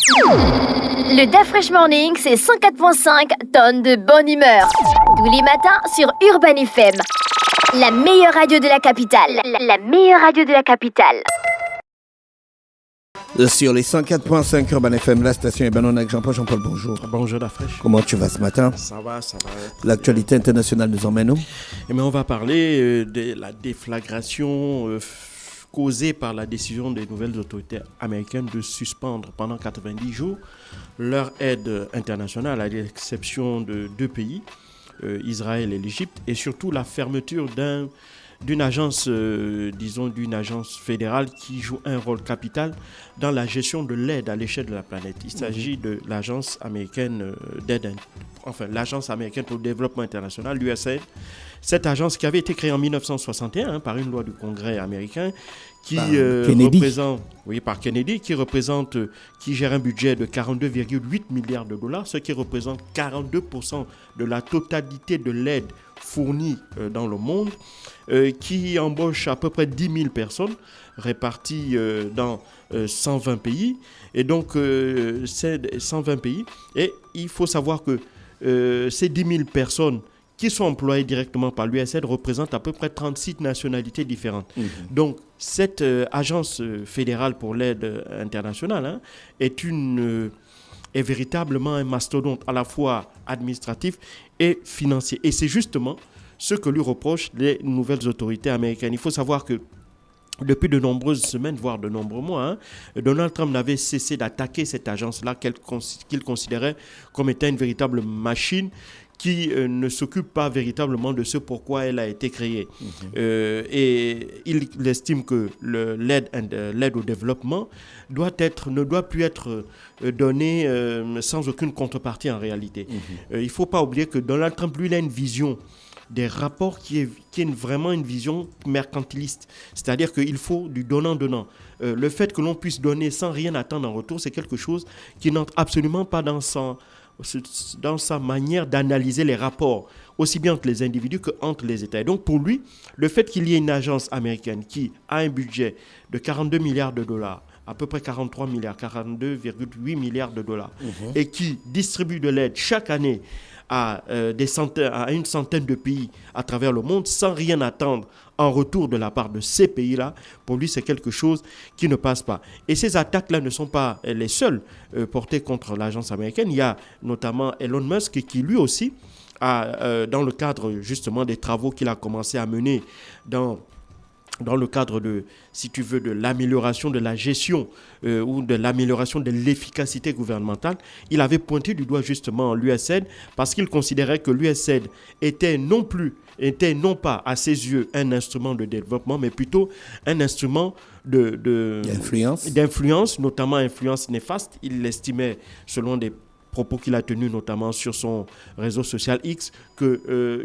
Le DAF Fresh Morning, c'est 104.5 tonnes de bonne humeur. Tous les matins sur Urban FM. La meilleure radio de la capitale. La meilleure radio de la capitale. Sur les 104.5 Urban FM, la station est Banon avec Jean-Paul. Jean-Paul, bonjour. Bonjour la fraîche. Comment tu vas ce matin? Ça va. L'actualité internationale nous emmène où? Eh bien, on va parler de la déflagration causée par la décision des nouvelles autorités américaines de suspendre pendant 90 jours leur aide internationale, à l'exception de deux pays, Israël et l'Égypte, et surtout la fermeture d'une agence, d'une agence fédérale qui joue un rôle capital dans la gestion de l'aide à l'échelle de la planète. Il s'agit de l'agence américaine l'agence américaine pour le développement international, l'USAID. Cette agence qui avait été créée en 1961 par une loi du Congrès américain qui par Kennedy, qui gère un budget de 42,8 milliards de dollars, ce qui représente 42% de la totalité de l'aide fournie dans le monde, qui embauche à peu près 10 000 personnes réparties dans 120 pays. Et donc, c'est 120 pays. Et il faut savoir que ces 10 000 personnes qui sont employées directement par l'USAID représentent à peu près 36 nationalités différentes. Donc, cette agence fédérale pour l'aide internationale est véritablement un mastodonte à la fois administratif et financier. Et c'est justement ce que lui reprochent les nouvelles autorités américaines. Il faut savoir que depuis de nombreuses semaines, voire de nombreux mois, Donald Trump n'avait cessé d'attaquer cette agence-là qu'il considérait comme étant une véritable machine qui ne s'occupe pas véritablement de ce pourquoi elle a été créée. Et il estime que l'aide au développement ne doit plus être donnée sans aucune contrepartie en réalité. Il ne faut pas oublier que Donald Trump, lui, il a une vision des rapports qui est vraiment une vision mercantiliste. C'est-à-dire qu'il faut du donnant-donnant. Le fait que l'on puisse donner sans rien attendre en retour, c'est quelque chose qui n'entre absolument pas dans sa manière d'analyser les rapports, aussi bien entre les individus qu'entre les États. Et donc pour lui, le fait qu'il y ait une agence américaine qui a un budget de 42 milliards de dollars, à peu près 43 milliards, 42,8 milliards de dollars, et qui distribue de l'aide chaque année à une centaine de pays à travers le monde sans rien attendre en retour de la part de ces pays-là, pour lui, c'est quelque chose qui ne passe pas. Et ces attaques-là ne sont pas les seules portées contre l'agence américaine. Il y a notamment Elon Musk qui, lui aussi, dans le cadre justement des travaux qu'il a commencé à mener dans le cadre de l'amélioration de la gestion ou de l'amélioration de l'efficacité gouvernementale, il avait pointé du doigt justement l'USAID parce qu'il considérait que l'USAID était non pas à ses yeux un instrument de développement, mais plutôt un instrument d'influence, notamment influence néfaste. Il l'estimait, selon des propos qu'il a tenus notamment sur son réseau social X, que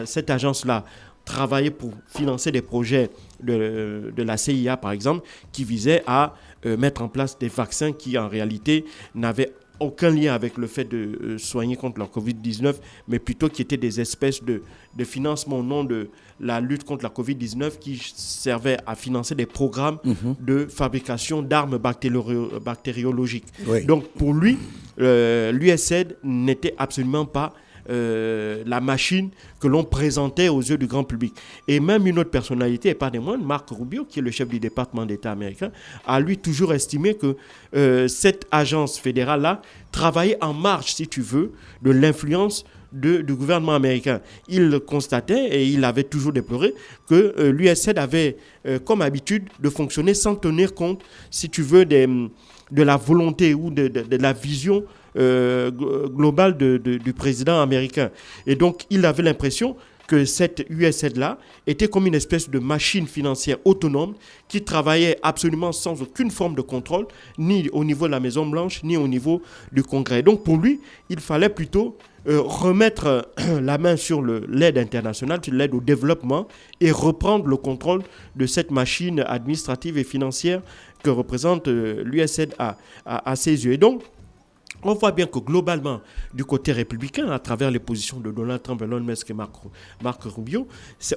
cette agence-là travailler pour financer des projets de la CIA, par exemple, qui visaient à mettre en place des vaccins qui, en réalité, n'avaient aucun lien avec le fait de soigner contre la Covid-19, mais plutôt qui étaient des espèces de financement au nom de la lutte contre la Covid-19 qui servaient à financer des programmes de fabrication d'armes bactériologiques. Oui. Donc, pour lui, l'USAID n'était absolument pas la machine que l'on présentait aux yeux du grand public. Et même une autre personnalité, et pas des moindres, Marco Rubio, qui est le chef du département d'État américain, a lui toujours estimé que cette agence fédérale-là travaillait en marge, si tu veux, de l'influence du gouvernement américain. Il constatait, et il avait toujours déploré, que l'USAID avait comme habitude de fonctionner sans tenir compte, si tu veux, de la volonté ou de la vision globale du président américain. Et donc, il avait l'impression que cette USAID-là était comme une espèce de machine financière autonome qui travaillait absolument sans aucune forme de contrôle, ni au niveau de la Maison-Blanche, ni au niveau du Congrès. Donc, pour lui, il fallait plutôt remettre la main sur l'aide internationale, sur l'aide au développement et reprendre le contrôle de cette machine administrative et financière que représente l'USAID à ses yeux. Et donc, On voit bien que globalement, du côté républicain, à travers les positions de Donald Trump, Elon Musk et Marco Rubio,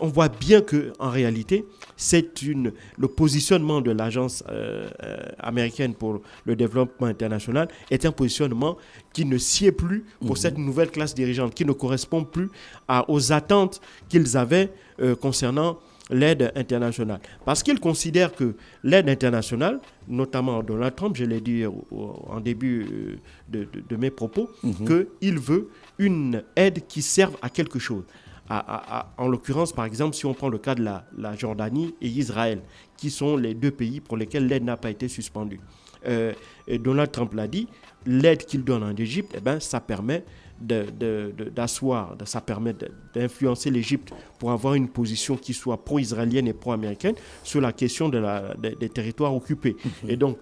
on voit bien qu'en réalité, le positionnement de l'agence américaine pour le développement international est un positionnement qui ne sied plus pour cette nouvelle classe dirigeante, qui ne correspond plus aux attentes qu'ils avaient concernant l'aide internationale. Parce qu'ils considèrent que l'aide internationale, notamment Donald Trump, je l'ai dit en début de mes propos, qu'il veut une aide qui serve à quelque chose. En l'occurrence, par exemple, si on prend le cas de la Jordanie et Israël, qui sont les deux pays pour lesquels l'aide n'a pas été suspendue. Donald Trump l'a dit, l'aide qu'il donne en Égypte, ça permet ça permet d'influencer l'Égypte pour avoir une position qui soit pro-israélienne et pro-américaine sur la question des territoires occupés. Et donc,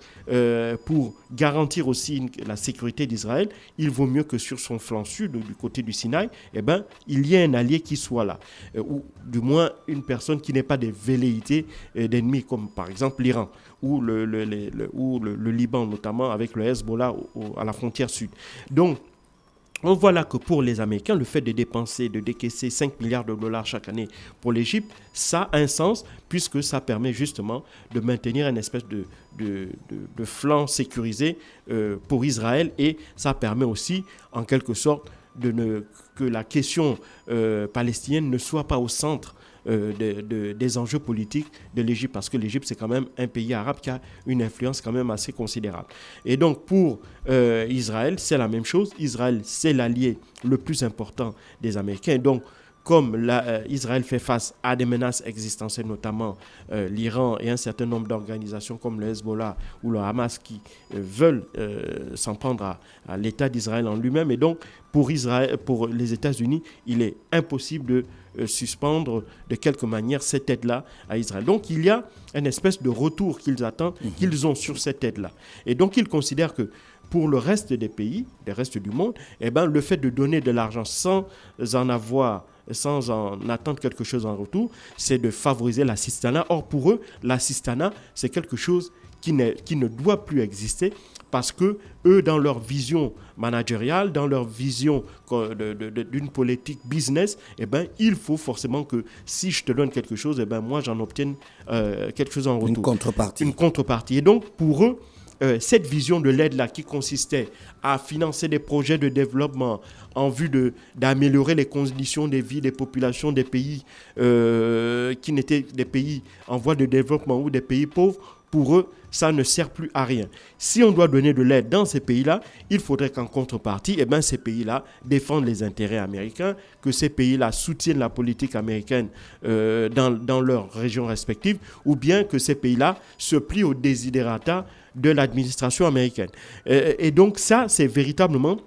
pour garantir aussi la sécurité d'Israël, il vaut mieux que sur son flanc sud, du côté du Sinaï, il y ait un allié qui soit là, ou du moins une personne qui n'ait pas des velléités d'ennemis, comme par exemple l'Iran ou le Liban, notamment avec le Hezbollah à la frontière sud. Donc, on voit là que pour les Américains, le fait de décaisser 5 milliards de dollars chaque année pour l'Égypte, ça a un sens puisque ça permet justement de maintenir une espèce de flanc sécurisé pour Israël et ça permet aussi, en quelque sorte, que la question palestinienne ne soit pas au centre des enjeux politiques de l'Égypte, parce que l'Égypte, c'est quand même un pays arabe qui a une influence quand même assez considérable. Et donc, pour Israël, c'est la même chose. Israël, c'est l'allié le plus important des Américains. Et donc, comme Israël fait face à des menaces existentielles, notamment l'Iran et un certain nombre d'organisations comme le Hezbollah ou le Hamas qui veulent s'en prendre à l'État d'Israël en lui-même. Et donc, pour les États-Unis, il est impossible de suspendre de quelque manière cette aide-là à Israël. Donc, il y a une espèce de retour qu'ils attendent, qu'ils ont sur cette aide-là. Et donc, ils considèrent que pour le reste des pays, le reste du monde, le fait de donner de l'argent sans en attendre quelque chose en retour, c'est de favoriser l'assistanat. Or, pour eux, l'assistanat, c'est quelque chose qui ne doit plus exister parce que eux, dans leur vision managériale, dans leur vision d'une politique business, il faut forcément que si je te donne quelque chose, moi, j'en obtienne quelque chose en retour. Une contrepartie. Et donc, pour eux, cette vision de l'aide-là qui consistait à financer des projets de développement en vue d'améliorer les conditions de vie des populations des pays qui n'étaient des pays en voie de développement ou des pays pauvres, pour eux, ça ne sert plus à rien. Si on doit donner de l'aide dans ces pays-là, il faudrait qu'en contrepartie, ces pays-là défendent les intérêts américains, que ces pays-là soutiennent la politique américaine dans leurs régions respectives, ou bien que ces pays-là se plient aux desiderata de l'administration américaine. Et donc ça, c'est véritablement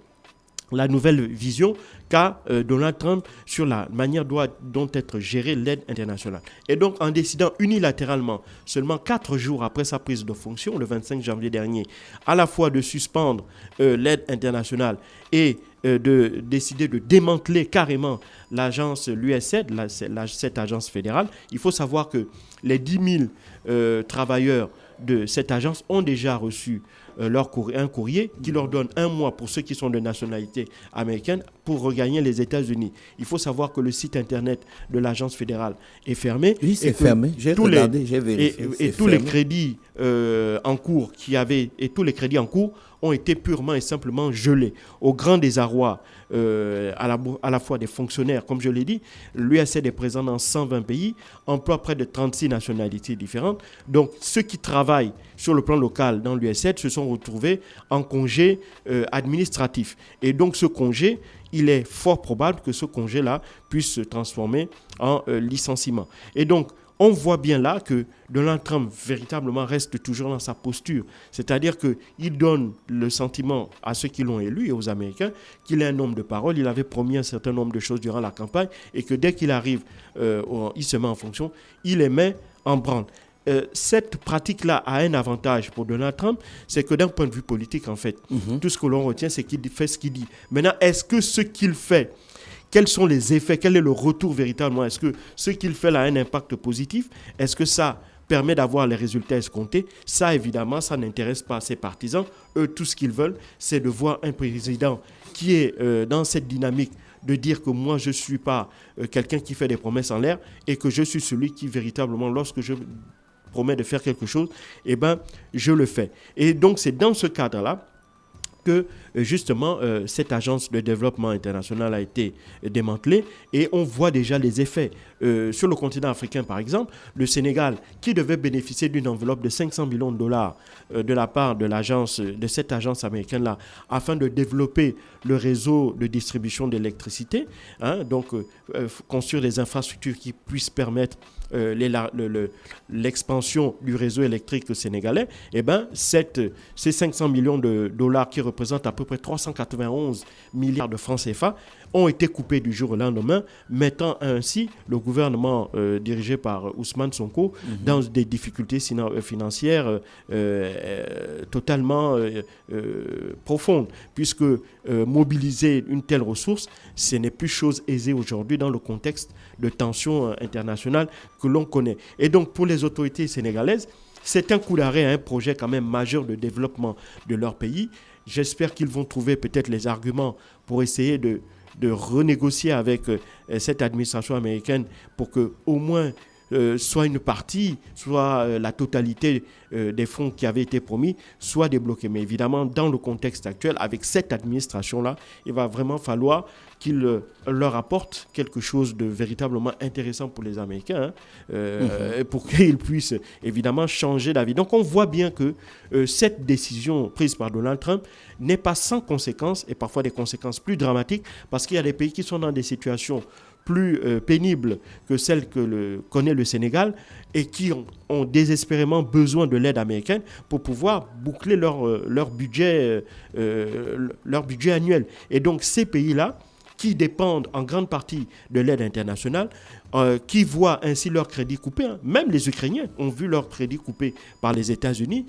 la nouvelle vision qu'a Donald Trump sur la manière dont être gérée l'aide internationale. Et donc, en décidant unilatéralement, seulement 4 jours après sa prise de fonction, le 25 janvier dernier, à la fois de suspendre l'aide internationale et de décider de démanteler carrément l'USAID, cette agence fédérale, il faut savoir que les 10 000 travailleurs de cette agence ont déjà reçu un courrier qui leur donne 1 mois pour ceux qui sont de nationalité américaine pour regagner les États-Unis. Il faut savoir que le site internet de l'agence fédérale est fermé. Oui, c'est fermé. J'ai regardé, j'ai vérifié. Et tous les crédits en cours tous les crédits en cours ont été purement et simplement gelés. Au grand désarroi à la fois des fonctionnaires, comme je l'ai dit, l'USAID est présent dans 120 pays, emploie près de 36 nationalités différentes. Donc, ceux qui travaillent sur le plan local dans l'USAID se sont retrouvés en congé administratif. Et donc, ce congé, il est fort probable que ce congé-là puisse se transformer en licenciement. Et donc, on voit bien là que Donald Trump véritablement reste toujours dans sa posture. C'est-à-dire qu'il donne le sentiment à ceux qui l'ont élu et aux Américains qu'il est un homme de parole. Il avait promis un certain nombre de choses durant la campagne et que dès qu'il arrive, il se met en fonction, il les met en branle. Cette pratique-là a un avantage pour Donald Trump, c'est que d'un point de vue politique, en fait, tout ce que l'on retient, c'est qu'il fait ce qu'il dit. Maintenant, est-ce que ce qu'il fait, quels sont les effets, quel est le retour véritablement? Est-ce que ce qu'il fait là a un impact positif? Est-ce que ça permet d'avoir les résultats escomptés, ça évidemment, ça n'intéresse pas ses partisans. Eux, tout ce qu'ils veulent, c'est de voir un président qui est dans cette dynamique de dire que moi, je ne suis pas quelqu'un qui fait des promesses en l'air et que je suis celui qui, véritablement, lorsque je promets de faire quelque chose, eh ben, je le fais. Et donc, c'est dans ce cadre-là que justement cette agence de développement international a été démantelée et on voit déjà les effets. Sur le continent africain, par exemple, le Sénégal, qui devait bénéficier d'une enveloppe de 500 millions de dollars de la part de cette agence américaine-là, afin de développer le réseau de distribution d'électricité, donc construire des infrastructures qui puissent permettre l'expansion du réseau électrique sénégalais, eh ben, ces 500 millions de dollars qui représentent à peu près 391 milliards de francs CFA ont été coupés du jour au lendemain, mettant ainsi le gouvernement dirigé par Ousmane Sonko dans des difficultés financières totalement profondes, puisque mobiliser une telle ressource, ce n'est plus chose aisée aujourd'hui dans le contexte de tensions internationales que l'on connaît. Et donc, pour les autorités sénégalaises, c'est un coup d'arrêt à un projet quand même majeur de développement de leur pays. J'espère qu'ils vont trouver peut-être les arguments pour essayer de renégocier avec cette administration américaine pour que au moins soit une partie, soit la totalité des fonds qui avaient été promis, soit débloqués. Mais évidemment, dans le contexte actuel, avec cette administration-là, il va vraiment falloir qu'il leur apporte quelque chose de véritablement intéressant pour les Américains, pour qu'ils puissent évidemment changer d'avis. Donc on voit bien que cette décision prise par Donald Trump n'est pas sans conséquences, et parfois des conséquences plus dramatiques, parce qu'il y a des pays qui sont dans des situations plus pénibles que celles que connaît le Sénégal et qui ont désespérément besoin de l'aide américaine pour pouvoir boucler leur budget annuel. Et donc ces pays-là, qui dépendent en grande partie de l'aide internationale, qui voient ainsi leur crédit coupé. Même les Ukrainiens ont vu leur crédit coupé par les États-Unis.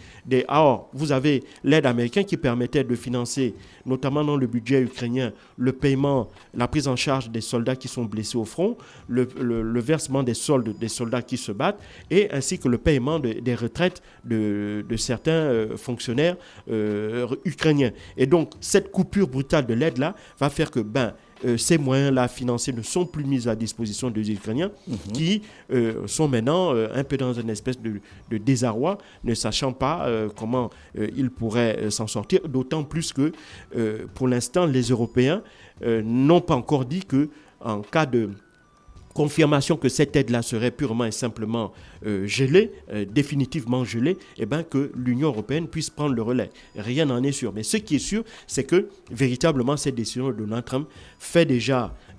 Alors, vous avez l'aide américaine qui permettait de financer, notamment dans le budget ukrainien, le paiement, la prise en charge des soldats qui sont blessés au front, le versement des soldes des soldats qui se battent, et ainsi que le paiement des retraites de certains fonctionnaires ukrainiens. Et donc, cette coupure brutale de l'aide-là va faire que ces moyens-là financiers ne sont plus mis à disposition des Ukrainiens qui sont maintenant un peu dans une espèce de désarroi, ne sachant pas comment ils pourraient s'en sortir, d'autant plus que pour l'instant, les Européens n'ont pas encore dit qu'en cas de confirmation que cette aide-là serait purement et simplement gelée, définitivement gelée, et que l'Union européenne puisse prendre le relais. Rien n'en est sûr. Mais ce qui est sûr, c'est que véritablement cette décision de Donald Trump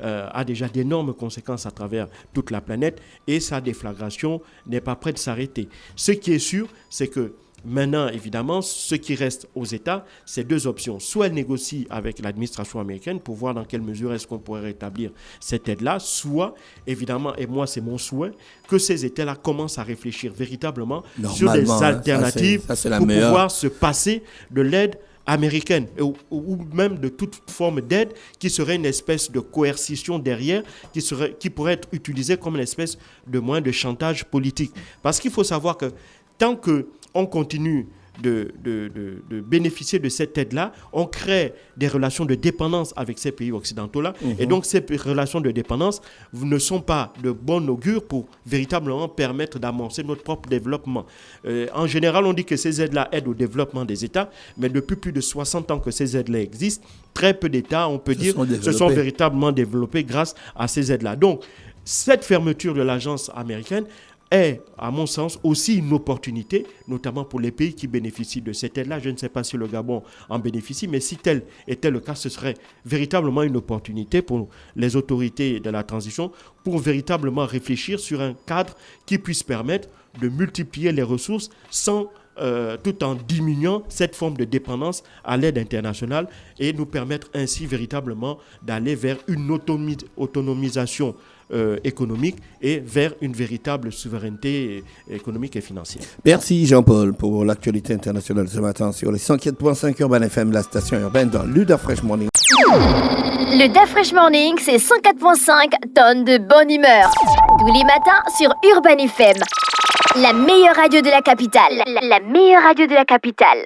a déjà d'énormes conséquences à travers toute la planète et sa déflagration n'est pas prête de s'arrêter. Ce qui est sûr, c'est que maintenant, évidemment, ce qui reste aux États, c'est deux options. Soit elle négocie avec l'administration américaine pour voir dans quelle mesure est-ce qu'on pourrait rétablir cette aide-là, soit, évidemment, et moi c'est mon souhait, que ces États-là commencent à réfléchir véritablement sur des alternatives pour pouvoir se passer de l'aide américaine ou même de toute forme d'aide qui serait une espèce de coercition derrière, qui pourrait être utilisée comme une espèce de moyen de chantage politique. Parce qu'il faut savoir que tant qu'on continue de bénéficier de cette aide-là, on crée des relations de dépendance avec ces pays occidentaux-là. Et donc, ces relations de dépendance ne sont pas de bon augure pour véritablement permettre d'amorcer notre propre développement. En général, on dit que ces aides-là aident au développement des États, mais depuis plus de 60 ans que ces aides-là existent, très peu d'États, on peut dire, se sont véritablement développés grâce à ces aides-là. Donc, cette fermeture de l'agence américaine est, à mon sens, aussi une opportunité, notamment pour les pays qui bénéficient de cette aide-là. Je ne sais pas si le Gabon en bénéficie, mais si tel était le cas, ce serait véritablement une opportunité pour les autorités de la transition pour véritablement réfléchir sur un cadre qui puisse permettre de multiplier les ressources tout en diminuant cette forme de dépendance à l'aide internationale et nous permettre ainsi véritablement d'aller vers une autonomisation économique et vers une véritable souveraineté économique et financière. Merci Jean-Paul pour l'actualité internationale ce matin sur les 104.5 Urban FM, la station urbaine dans le Dafresh Morning. Le Dafresh Morning, c'est 104.5 tonnes de bonne humeur. Tous les matins sur Urban FM. La meilleure radio de la capitale. La meilleure radio de la capitale.